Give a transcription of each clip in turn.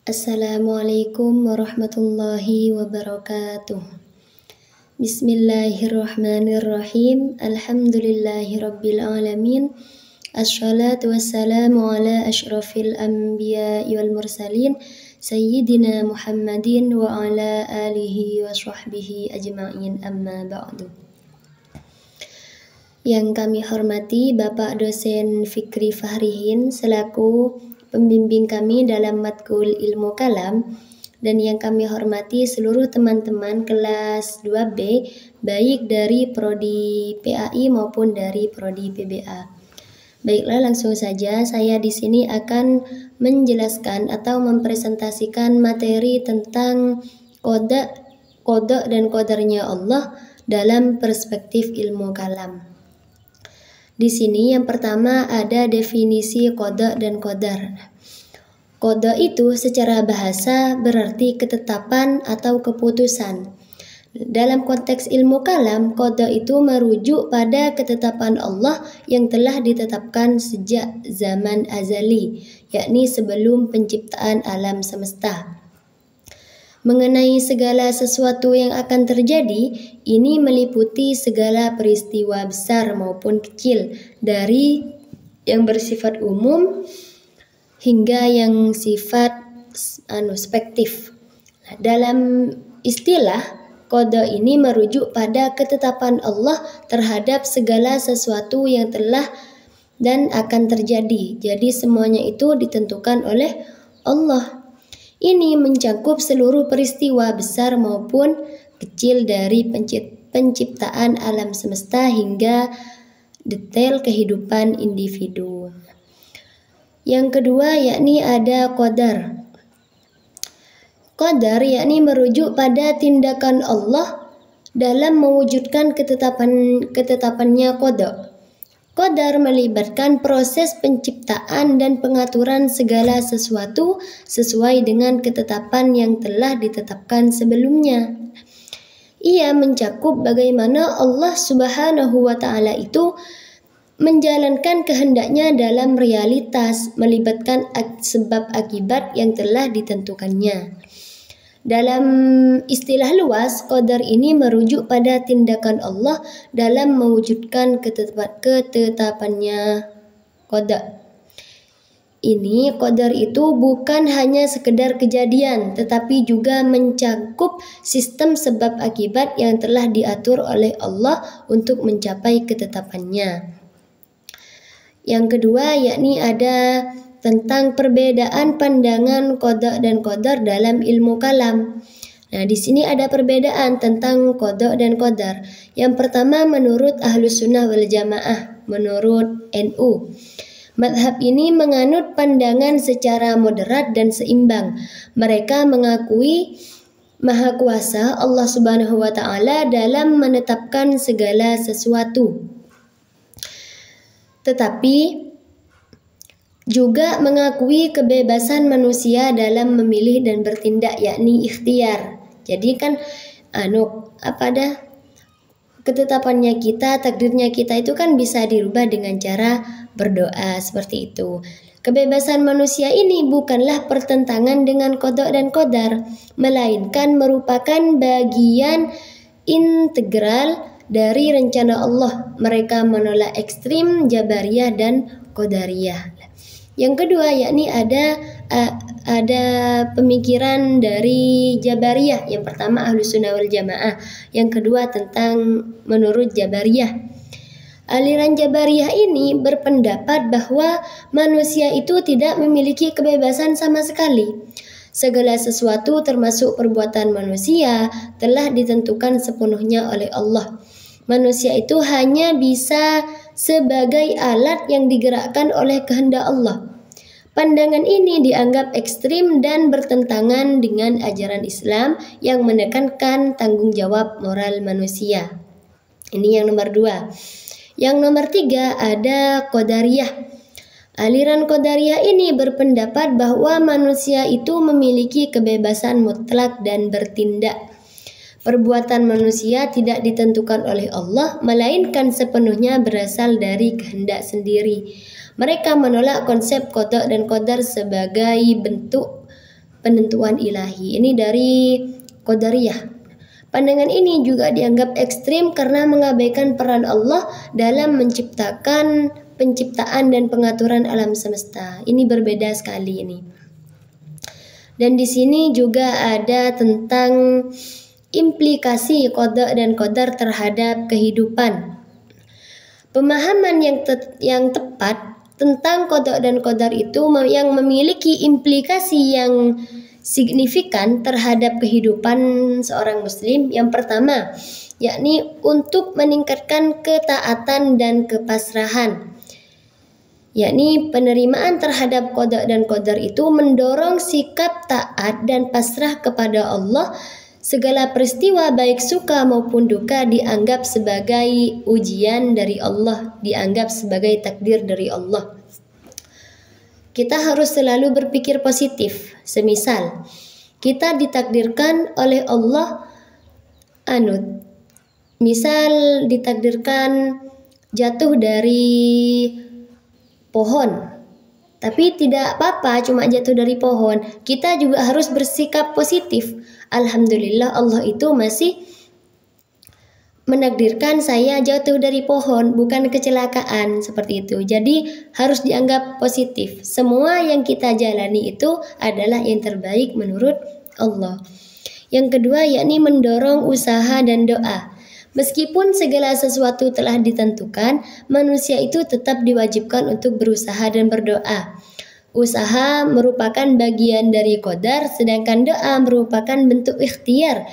Assalamualaikum warahmatullahi wabarakatuh. Bismillahirrahmanirrahim. Alhamdulillahirabbil alamin. Assalatu wassalamu ala asyrafil anbiya'i wal mursalin sayyidina Muhammadin wa ala alihi wa sahbihi ajma'in, amma ba'du. Yang kami hormati Bapak Dosen Fikri Fahrihin selaku pembimbing kami dalam matkul ilmu kalam, dan yang kami hormati seluruh teman-teman kelas 2B baik dari prodi PAI maupun dari prodi PBA. Baiklah, langsung saja saya di sini akan menjelaskan atau mempresentasikan materi tentang qada dan qadarnya Allah dalam perspektif ilmu kalam. Di sini yang pertama ada definisi qada dan qadar. Qada itu secara bahasa berarti ketetapan atau keputusan. Dalam konteks ilmu kalam, qada itu merujuk pada ketetapan Allah yang telah ditetapkan sejak zaman azali, yakni sebelum penciptaan alam semesta. Mengenai segala sesuatu yang akan terjadi, ini meliputi segala peristiwa besar maupun kecil, dari yang bersifat umum hingga yang sifat spektif. Dalam istilah, qada ini merujuk pada ketetapan Allah terhadap segala sesuatu yang telah dan akan terjadi. Jadi semuanya itu ditentukan oleh Allah. Ini mencakup seluruh peristiwa besar maupun kecil dari penciptaan alam semesta hingga detail kehidupan individu. Yang kedua yakni ada qadar. Qadar yakni merujuk pada tindakan Allah dalam mewujudkan ketetapannya qada. Qadar melibatkan proses penciptaan dan pengaturan segala sesuatu sesuai dengan ketetapan yang telah ditetapkan sebelumnya. Ia mencakup bagaimana Allah Subhanahu wa Ta'ala itu menjalankan kehendaknya dalam realitas, melibatkan sebab akibat yang telah ditentukannya. Dalam istilah luas, qadar ini merujuk pada tindakan Allah dalam mewujudkan ketetapannya qada. Ini qadar itu bukan hanya sekedar kejadian, tetapi juga mencakup sistem sebab akibat yang telah diatur oleh Allah untuk mencapai ketetapannya. Yang kedua yakni ada tentang perbedaan pandangan qada dan qadar dalam ilmu kalam. Nah, di sini ada perbedaan tentang qada dan qadar. Yang pertama menurut Ahlus Sunnah wal Jamaah, menurut NU. Madhab ini menganut pandangan secara moderat dan seimbang. Mereka mengakui Maha Kuasa Allah Subhanahu wa Ta'ala dalam menetapkan segala sesuatu. Tetapi juga mengakui kebebasan manusia dalam memilih dan bertindak, yakni ikhtiar. Jadi kan ketetapannya kita, takdirnya kita itu kan bisa dirubah dengan cara berdoa seperti itu. Kebebasan manusia ini bukanlah pertentangan dengan qada dan qadar, melainkan merupakan bagian integral dari rencana Allah. Mereka menolak ekstrim Jabariyah dan Qadariyah. Yang kedua yakni ada pemikiran dari Jabariyah. Yang pertama Ahlus Sunnah wal Jamaah, yang kedua tentang menurut Jabariyah. Aliran Jabariyah ini berpendapat bahwa manusia itu tidak memiliki kebebasan sama sekali. Segala sesuatu termasuk perbuatan manusia telah ditentukan sepenuhnya oleh Allah. Manusia itu hanya bisa sebagai alat yang digerakkan oleh kehendak Allah. Pandangan ini dianggap ekstrim dan bertentangan dengan ajaran Islam yang menekankan tanggung jawab moral manusia. Ini yang nomor 2. Yang nomor 3 ada Qadariyah. Aliran Qadariyah ini berpendapat bahwa manusia itu memiliki kebebasan mutlak dan bertindak. Perbuatan manusia tidak ditentukan oleh Allah, melainkan sepenuhnya berasal dari kehendak sendiri. Mereka menolak konsep qada dan qadar sebagai bentuk penentuan ilahi. Ini dari Qadariyah. Pandangan ini juga dianggap ekstrim karena mengabaikan peran Allah dalam menciptakan penciptaan dan pengaturan alam semesta. Ini berbeda sekali ini. Dan di sini juga ada tentang implikasi qada dan qadar terhadap kehidupan. Pemahaman yang tepat tentang qada dan qadar itu yang memiliki implikasi yang signifikan terhadap kehidupan seorang muslim. Yang pertama, yakni untuk meningkatkan ketaatan dan kepasrahan. Yakni penerimaan terhadap qada dan qadar itu mendorong sikap taat dan pasrah kepada Allah. Segala peristiwa baik suka maupun duka dianggap sebagai ujian dari Allah, dianggap sebagai takdir dari Allah. Kita harus selalu berpikir positif. Semisal, kita ditakdirkan oleh Allah misal ditakdirkan jatuh dari pohon. Tapi tidak apa-apa, cuma jatuh dari pohon. Kita juga harus bersikap positif. Alhamdulillah Allah itu masih menakdirkan saya jatuh dari pohon, bukan kecelakaan seperti itu. Jadi harus dianggap positif. Semua yang kita jalani itu adalah yang terbaik menurut Allah. Yang kedua yakni mendorong usaha dan doa. Meskipun segala sesuatu telah ditentukan, manusia itu tetap diwajibkan untuk berusaha dan berdoa. Usaha merupakan bagian dari qadar, sedangkan doa merupakan bentuk ikhtiar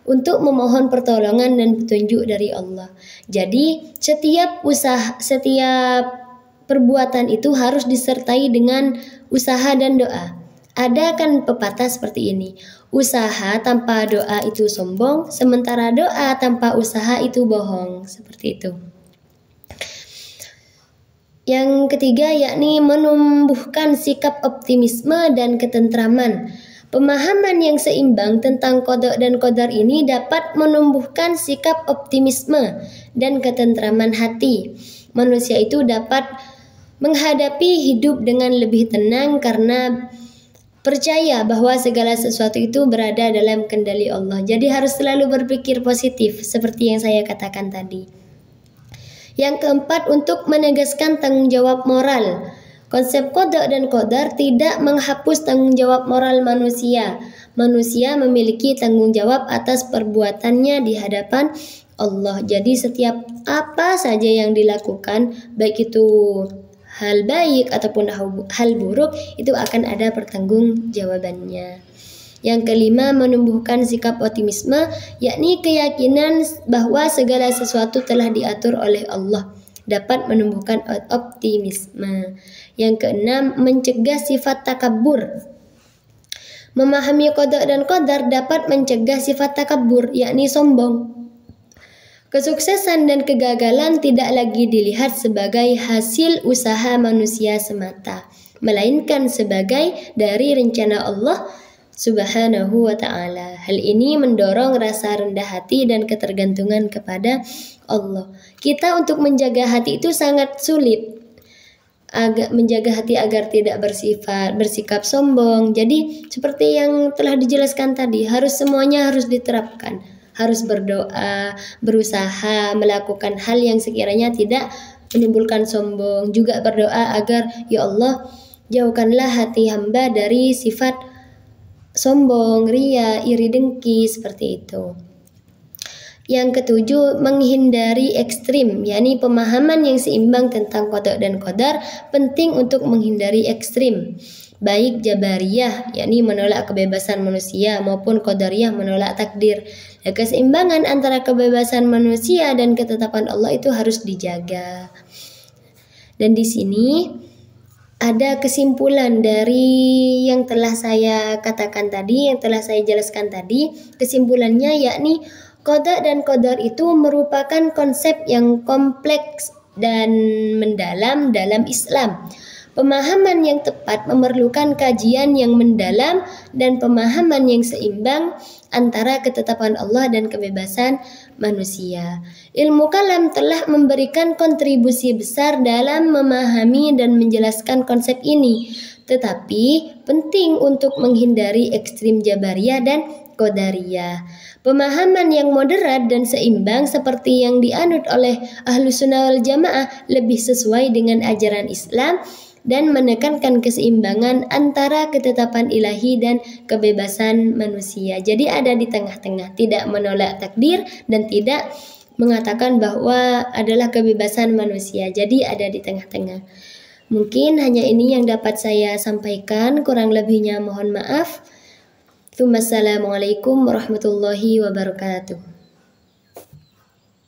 untuk memohon pertolongan dan petunjuk dari Allah. Jadi setiap perbuatan itu harus disertai dengan usaha dan doa. Ada kan pepatah seperti ini, usaha tanpa doa itu sombong, sementara doa tanpa usaha itu bohong. Seperti itu. Yang ketiga yakni menumbuhkan sikap optimisme dan ketentraman. Pemahaman yang seimbang tentang qada dan qadar ini dapat menumbuhkan sikap optimisme dan ketentraman hati. Manusia itu dapat menghadapi hidup dengan lebih tenang karena percaya bahwa segala sesuatu itu berada dalam kendali Allah. Jadi harus selalu berpikir positif seperti yang saya katakan tadi. Yang keempat, untuk menegaskan tanggung jawab moral. Konsep qada dan qadar tidak menghapus tanggung jawab moral manusia. Manusia memiliki tanggung jawab atas perbuatannya di hadapan Allah. Jadi setiap apa saja yang dilakukan, baik itu hal baik ataupun hal buruk, itu akan ada pertanggungjawabannya. Yang kelima, menumbuhkan sikap optimisme, yakni keyakinan bahwa segala sesuatu telah diatur oleh Allah, dapat menumbuhkan optimisme. Yang keenam, mencegah sifat takabur. Memahami qada dan qadar dapat mencegah sifat takabur, yakni sombong. Kesuksesan dan kegagalan tidak lagi dilihat sebagai hasil usaha manusia semata, melainkan sebagai dari rencana Allah Subhanahu wa ta'ala. Hal ini mendorong rasa rendah hati dan ketergantungan kepada Allah. Kita untuk menjaga hati itu sangat sulit. Menjaga hati agar tidak bersikap sombong. Jadi seperti yang telah dijelaskan tadi, semuanya harus diterapkan. Harus berdoa, berusaha melakukan hal yang sekiranya tidak menimbulkan sombong. Juga berdoa agar ya Allah, jauhkanlah hati hamba dari sifat sombong, ria, iri dengki, seperti itu. Yang ketujuh, menghindari ekstrim, yakni pemahaman yang seimbang tentang qada dan qadar penting untuk menghindari ekstrim. Baik Jabariyah, yakni menolak kebebasan manusia, maupun Qadariyah menolak takdir. Dan keseimbangan antara kebebasan manusia dan ketetapan Allah itu harus dijaga. Dan di sini ada kesimpulan dari yang telah saya katakan tadi, yang telah saya jelaskan tadi. Kesimpulannya yakni qada dan qadar itu merupakan konsep yang kompleks dan mendalam dalam Islam. Pemahaman yang tepat memerlukan kajian yang mendalam dan pemahaman yang seimbang antara ketetapan Allah dan kebebasan manusia. Ilmu kalam telah memberikan kontribusi besar dalam memahami dan menjelaskan konsep ini. tetapi penting untuk menghindari ekstrim Jabariyah dan Qadariyah. Pemahaman yang moderat dan seimbang seperti yang dianut oleh Ahlus Sunnah wal Jamaah lebih sesuai dengan ajaran Islam dan menekankan keseimbangan antara ketetapan ilahi dan kebebasan manusia. Jadi ada di tengah-tengah, tidak menolak takdir dan tidak mengatakan bahwa adalah kebebasan manusia. Jadi ada di tengah-tengah. Mungkin hanya ini yang dapat saya sampaikan, kurang lebihnya mohon maaf. Assalamualaikum warahmatullahi wabarakatuh.